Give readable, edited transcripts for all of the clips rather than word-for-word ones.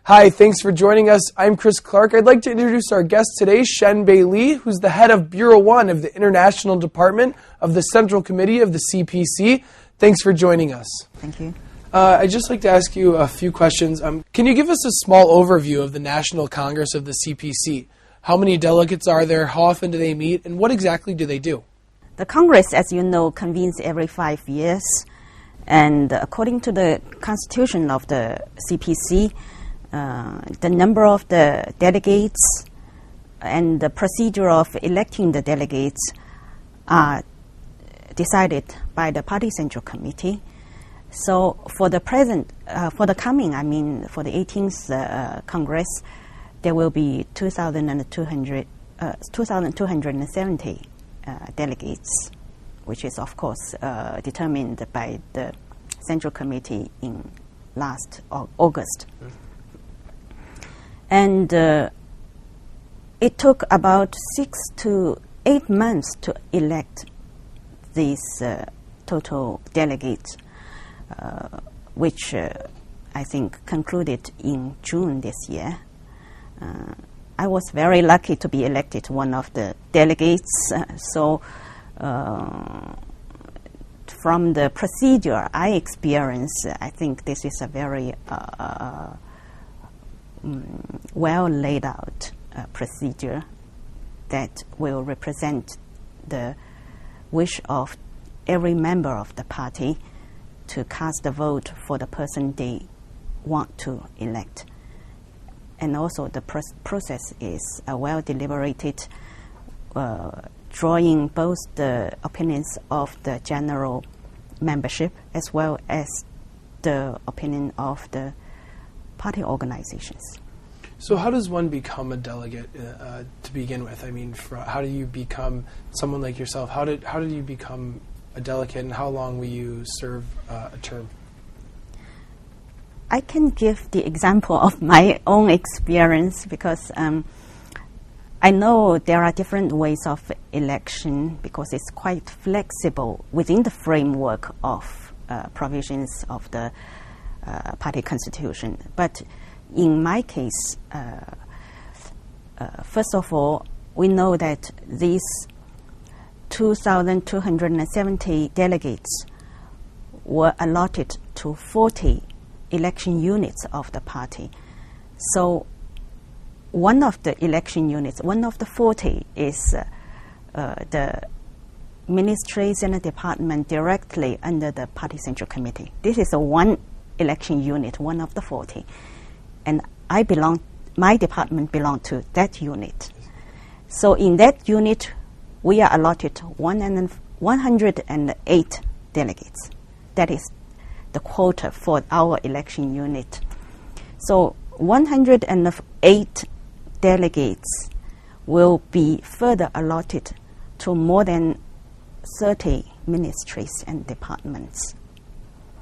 Hi, thanks for joining us. I'm Chris Clark. I'd like to introduce our guest today, Shen Beili, who's the head of Bureau 1 of the International Department of the Central Committee of the CPC. Thanks for joining us. Thank you. I'd just like to ask you a few questions. Can you give us a small overview of the National Congress of the CPC? How many delegates are there? How often do they meet? And what exactly do they do? The Congress, as you know, convenes every 5 years. And according to the Constitution of the CPC, the number of the delegates and the procedure of electing the delegates are decided by the Party Central Committee. So for the present, for the 18th Congress, there will be 2,270 delegates, which is of course determined by the Central Committee in last August. And it took about 6 to 8 months to elect these total delegates, which I think concluded in June this year. I was very lucky to be elected one of the delegates. From the procedure I experienced, I think this is a very well laid out procedure that will represent the wish of every member of the party to cast a vote for the person they want to elect. And also the process is well deliberated, drawing both the opinions of the general membership as well as the opinion of the party organizations. So how does one become a delegate to begin with? I mean, how do you become someone like yourself? How did you become a delegate, and how long will you serve a term? I can give the example of my own experience because I know there are different ways of election because it's quite flexible within the framework of provisions of the party constitution. But in my case, first of all, we know that these 2,270 delegates were allotted to 40 election units of the party. So one of the election units, one of the 40, is the ministries and the department directly under the Party Central Committee. This is one election unit, one of the 40. And my department belonged to that unit. So in that unit, we are allotted 108 delegates. That is the quota for our election unit. So 108 delegates will be further allotted to more than 30 ministries and departments.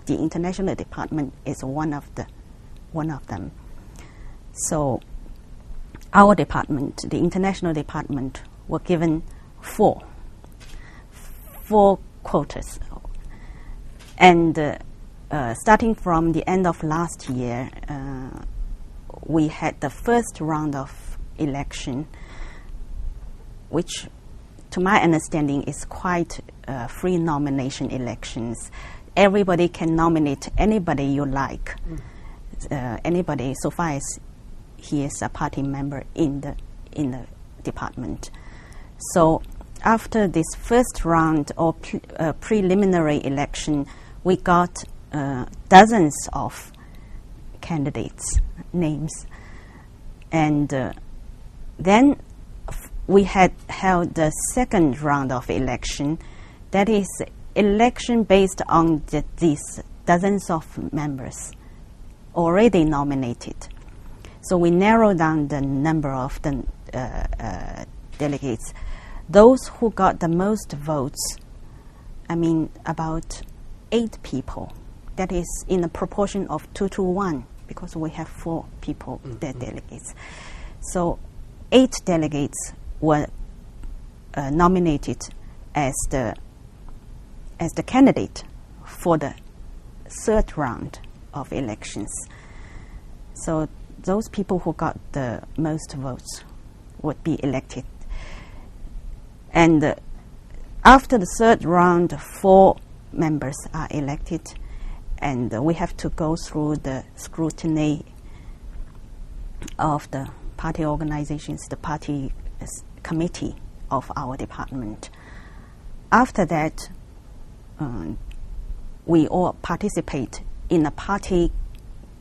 The international department is one of them. So our department, the international department, were given four quotas. And starting from the end of last year, we had the first round of election, which to my understanding is quite free nomination elections. Everybody can nominate anybody you like, anybody so far as he is a party member in the department. So after this first round or preliminary election, we got dozens of candidates' names. And then we had held the second round of election, that is election based on these dozens of members already nominated. So we narrowed down the number of the delegates. Those who got the most votes, about 8 people. That is in a proportion of 2 to 1, because we have 4 people, that delegates. So 8 delegates were nominated as the candidate for the third round of elections. So those people who got the most votes would be elected. And after the third round, 4 members are elected, and we have to go through the scrutiny of the party organizations, the party committee of our department. After that, we all participate in a party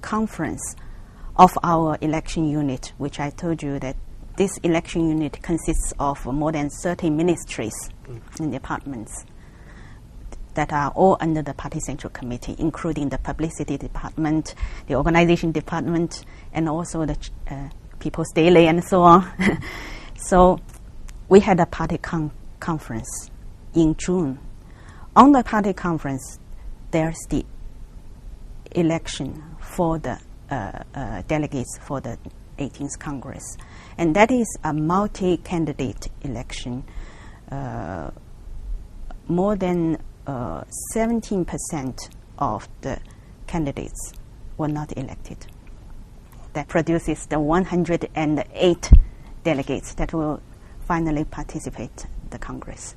conference of our election unit, which I told you that this election unit consists of more than 30 ministries and departments that are all under the Party Central Committee, including the publicity department, the organization department, and also the People's Daily and so on. So we had a party conference in June. On the party conference, there's the election for the delegates for the 18th Congress. And that is a multi-candidate election. More than 17% of the candidates were not elected. That produces the 108 delegates that will finally participate in the Congress.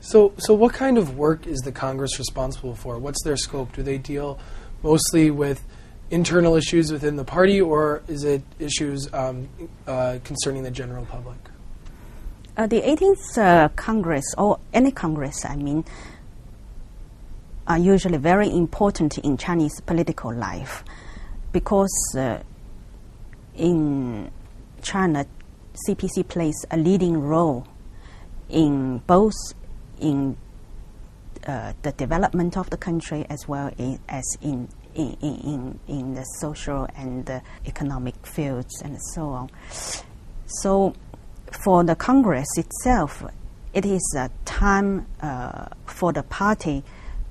So what kind of work is the Congress responsible for? What's their scope? Do they deal mostly with internal issues within the party, or is it issues concerning the general public? The 18th Congress, or any Congress, I mean, are usually very important in Chinese political life because in China, CPC plays a leading role in both in the development of the country as well as in the social and the economic fields and so on. So for the Congress itself, it is a time for the party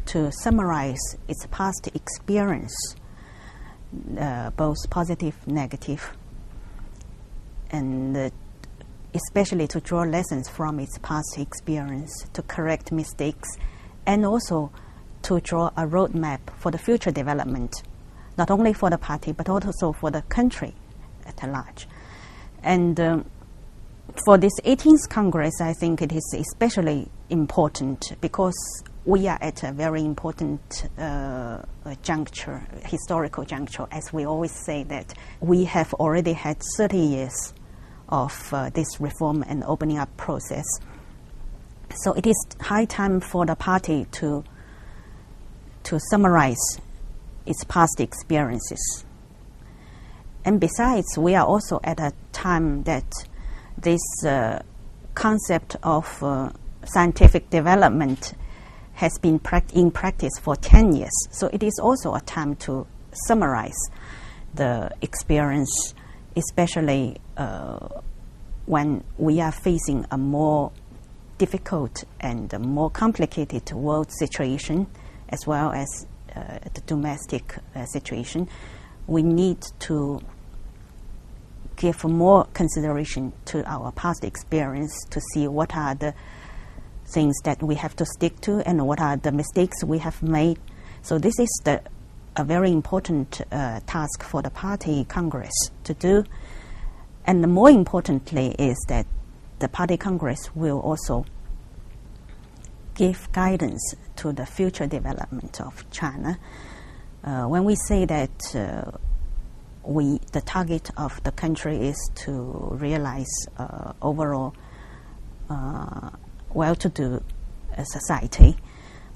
to summarize its past experience, both positive, negative, and especially to draw lessons from its past experience, to correct mistakes, and also to draw a roadmap for the future development, not only for the party, but also for the country at large. And for this 18th Congress, I think it is especially important because we are at a very important juncture, historical juncture, as we always say that we have already had 30 years of this reform and opening up process. So it is high time for the party to summarize its past experiences. And besides, we are also at a time that this concept of scientific development has been in practice for 10 years. So it is also a time to summarize the experience, especially when we are facing a more difficult and more complicated world situation, as well as the domestic situation. We need to give more consideration to our past experience to see what are the things that we have to stick to and what are the mistakes we have made. So this is a very important task for the party Congress to do. And more importantly is that the party Congress will also give guidance to the future development of China. When we say that the target of the country is to realize overall well-to-do society,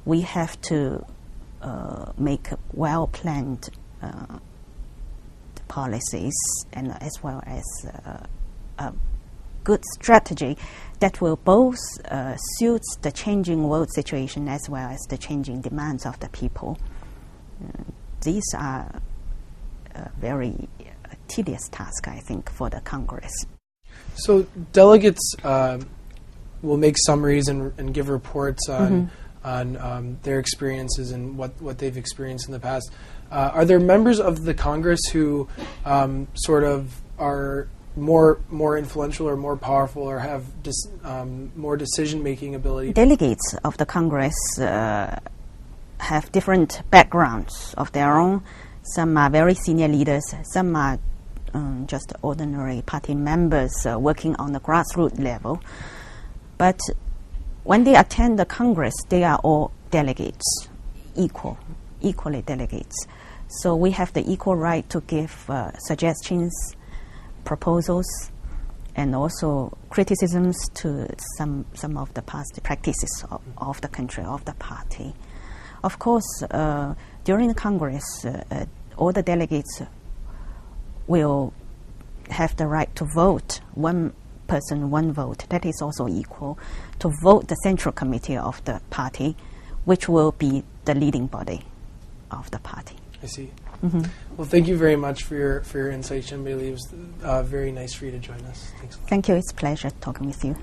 we have to make well-planned policies and as well as a good strategy that will both suit the changing world situation as well as the changing demands of the people. These are very tedious tasks, I think, for the Congress. So delegates will make summaries and give reports on their experiences and what they've experienced in the past. Are there members of the Congress who sort of are more influential or more powerful or have more decision-making ability? Delegates of the Congress have different backgrounds of their own. Some are very senior leaders, some are just ordinary party members working on the grassroots level. But when they attend the Congress, they are all delegates, equally delegates. So we have the equal right to give suggestions, proposals, and also criticisms to some of the past practices of the country, of the party. Of course, during the Congress, all the delegates will have the right to vote, one person, one vote. That is also equal to vote the Central Committee of the party, which will be the leading body of the party. I see. Mm-hmm. Well, thank you very much for your insight, Shen Beili. It was very nice for you to join us. Thanks a lot. Thank you. It's a pleasure talking with you.